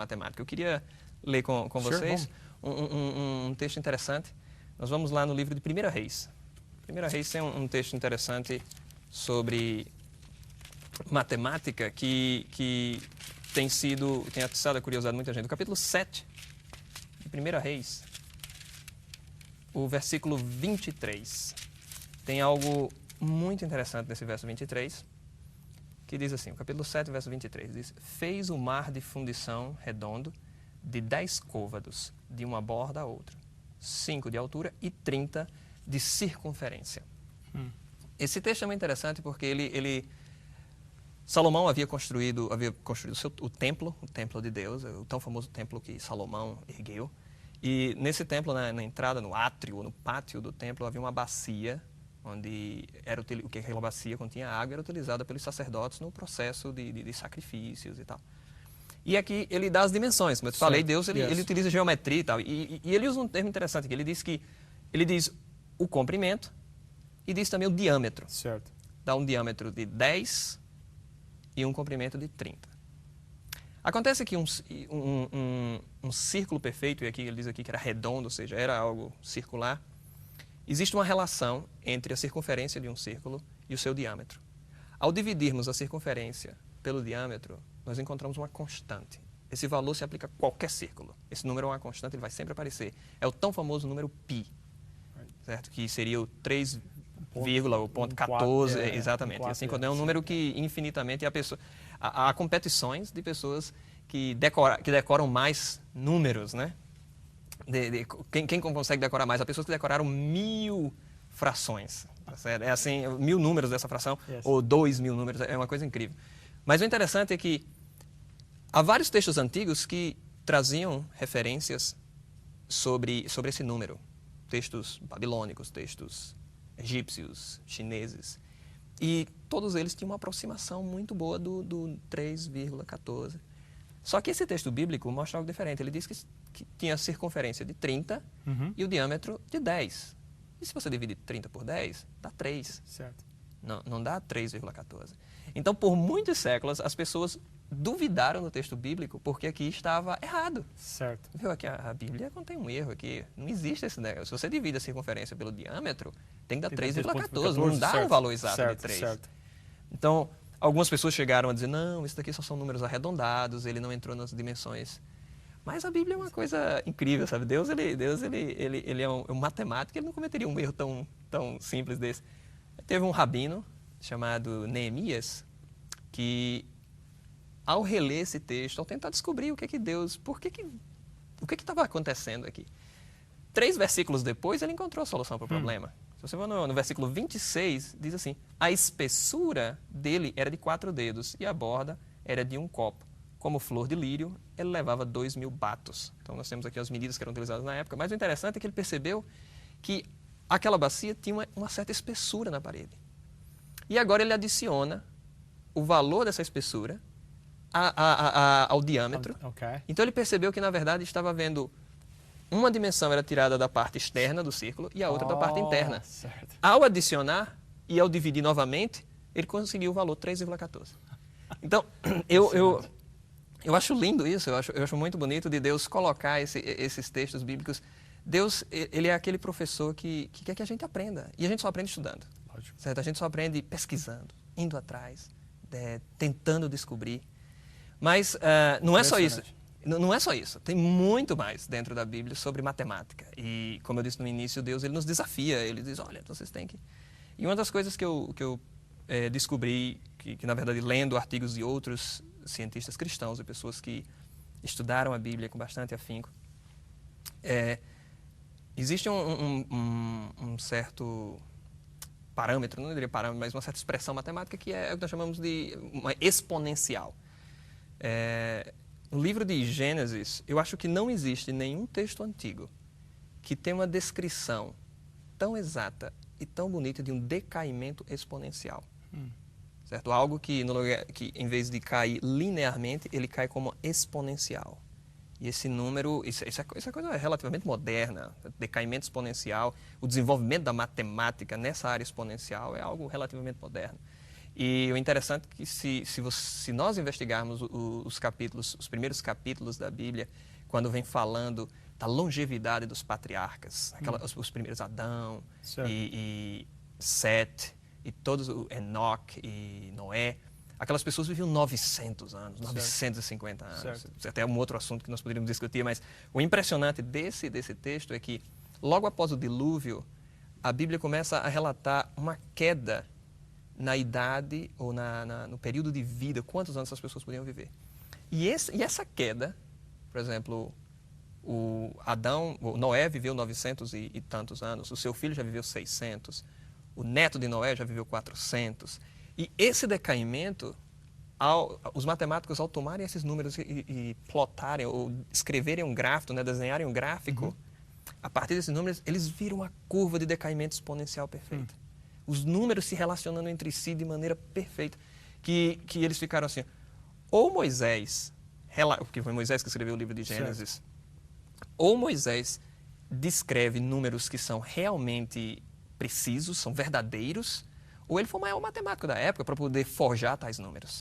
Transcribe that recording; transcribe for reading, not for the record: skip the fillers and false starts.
matemática. Eu queria ler com vocês um texto interessante. Nós vamos lá no livro de 1 Reis. 1 Reis tem um texto interessante sobre matemática que tem atiçado a curiosidade de muita gente. No capítulo 7 de 1 Reis, o versículo 23, tem algo muito interessante nesse verso 23, que diz assim, o capítulo 7, verso 23, diz: fez o mar de fundição redondo de 10 côvados, de uma borda a outra, 5 de altura e 30 de circunferência. Esse texto é muito interessante porque Salomão havia construído o templo de Deus, o tão famoso templo que Salomão ergueu. E nesse templo, na entrada, no átrio, no pátio do templo, havia uma bacia, onde aquela bacia continha água, era utilizada pelos sacerdotes no processo de sacrifícios e tal. E aqui ele dá as dimensões, como eu te falei, Deus ele utiliza geometria e tal. E ele usa um termo interessante aqui, ele diz o comprimento e diz também o diâmetro. Certo. Dá um diâmetro de 10 e um comprimento de 30. Acontece que um círculo perfeito, e aqui ele diz aqui que era redondo, ou seja, era algo circular, existe uma relação entre a circunferência de um círculo e o seu diâmetro. Ao dividirmos a circunferência pelo diâmetro, nós encontramos uma constante. Esse valor se aplica a qualquer círculo. Esse número é uma constante, ele vai sempre aparecer. É o tão famoso número π, certo? Que seria o 3,14, exatamente. E assim, quando é um número que infinitamente há competições de pessoas que decoram mais números, né? Quem consegue decorar mais? Há pessoas que decoraram 1000 frações. Tá certo? É assim, 1000 números dessa fração, ou 2000 números, é uma coisa incrível. Mas o interessante é que há vários textos antigos que traziam referências sobre esse número. Textos babilônicos, textos egípcios, chineses. E todos eles tinham uma aproximação muito boa do 3,14. Só que esse texto bíblico mostra algo diferente. Ele diz que tinha a circunferência de 30 e o diâmetro de 10. E se você divide 30 por 10, dá 3. Certo. Não dá 3,14. Então, por muitos séculos, as pessoas duvidaram do texto bíblico porque aqui estava errado. Certo. Viu? Aqui a Bíblia contém um erro aqui. Não existe esse negócio. Se você divide a circunferência pelo diâmetro, tem que dar 3,14. Não dá o valor exato de 3. Certo. Então, algumas pessoas chegaram a dizer, não, isso daqui só são números arredondados, ele não entrou nas dimensões. Mas a Bíblia é uma coisa incrível, sabe? Deus ele é um matemático, ele não cometeria um erro tão simples desse. Teve um rabino chamado Neemias, que ao reler esse texto, ao tentar descobrir o que estava acontecendo aqui, 3 versículos depois, ele encontrou a solução para o problema. Se você for no versículo 26, diz assim, a espessura dele era de 4 dedos e a borda era de 1 copo. Como flor de lírio, ele levava 2000 batos. Então nós temos aqui as medidas que eram utilizadas na época, mas o interessante é que ele percebeu que aquela bacia tinha uma certa espessura na parede. E agora ele adiciona o valor dessa espessura ao diâmetro. Okay. Então ele percebeu que, na verdade, estava vendo uma dimensão era tirada da parte externa do círculo e a outra da parte interna. Certo. Ao adicionar e ao dividir novamente, ele conseguiu o valor 3,14. Então, eu acho lindo isso, eu acho muito bonito de Deus colocar esses textos bíblicos. Deus, ele é aquele professor que quer que a gente aprenda. E a gente só aprende estudando. Certo? A gente só aprende pesquisando, indo atrás, tentando descobrir. Mas não é só isso. Não é só isso. Tem muito mais dentro da Bíblia sobre matemática. E, como eu disse no início, Deus ele nos desafia. Ele diz, olha, vocês têm que... E uma das coisas que eu descobri, que na verdade, lendo artigos de outros cientistas cristãos e pessoas que estudaram a Bíblia com bastante afinco, existe um certo parâmetro, não diria parâmetro, mas uma certa expressão matemática que é o que nós chamamos de uma exponencial. No livro de Gênesis, eu acho que não existe nenhum texto antigo que tenha uma descrição tão exata e tão bonita de um decaimento exponencial. Certo? Algo que em vez de cair linearmente, ele cai como exponencial. E esse número, isso é coisa relativamente moderna, decaimento exponencial, o desenvolvimento da matemática nessa área exponencial é algo relativamente moderno. E o interessante é que se nós investigarmos os primeiros capítulos da Bíblia, quando vem falando da longevidade dos patriarcas, os primeiros Adão e Sete, e todos, Enoque e Noé, aquelas pessoas viviam 900 anos, 950 anos. Certo. Até um outro assunto que nós poderíamos discutir, mas o impressionante desse texto é que, logo após o dilúvio, a Bíblia começa a relatar uma queda na idade ou no período de vida, quantos anos essas pessoas podiam viver. E essa queda, por exemplo, o Noé viveu 900 e tantos anos, o seu filho já viveu 600, o neto de Noé já viveu 400. E esse decaimento, os matemáticos, ao tomarem esses números e plotarem, ou escreverem um gráfico, né, desenharem um gráfico, a partir desses números, eles viram uma curva de decaimento exponencial perfeita. Os números se relacionando entre si de maneira perfeita, que eles ficaram assim, ou Moisés, porque foi Moisés que escreveu o livro de Gênesis, ou Moisés descreve números que são realmente precisos, são verdadeiros, ou ele foi o maior matemático da época para poder forjar tais números.